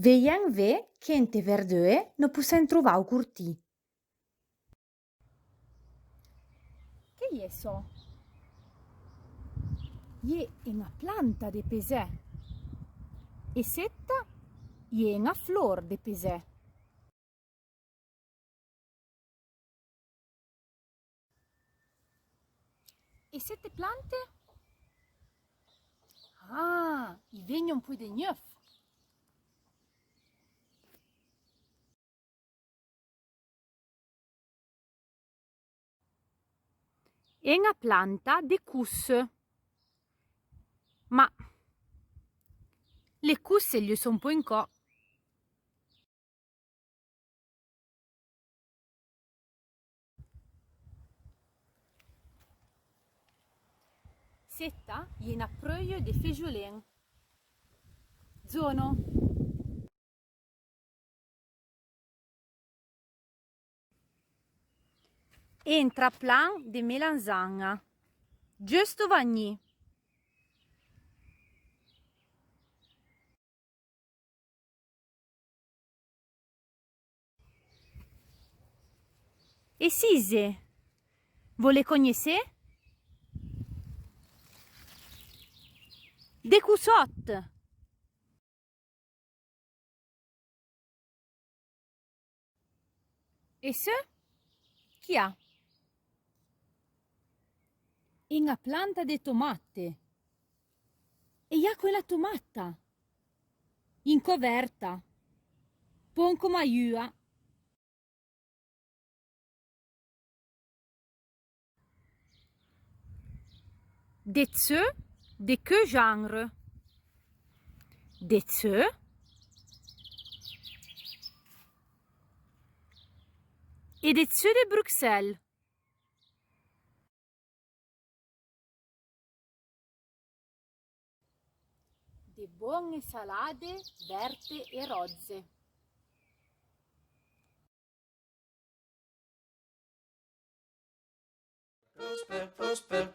Veiem ve quente verdure no possem trovar au curtì. Che ie so? Ie una planta de pesè. E setta ie una flor de pesè. E sette plante? Ah, i vegno un po' de gneuf. E una planta de cusse. Ma le cusse gli sono un po' in co. Setta ie una pröio de fegiulen. Zono. Entra plan de melanzana. Giusto vagni. E sise, vole conhecer? De cussot. E se? Chi ha? Una planta de tomate. E ha quella tomata. In coverta. Pon come aiua. De ce, de que genre? De ce? E de ce de Bruxelles. De buone salade verte e rozze. Prosper, prosper,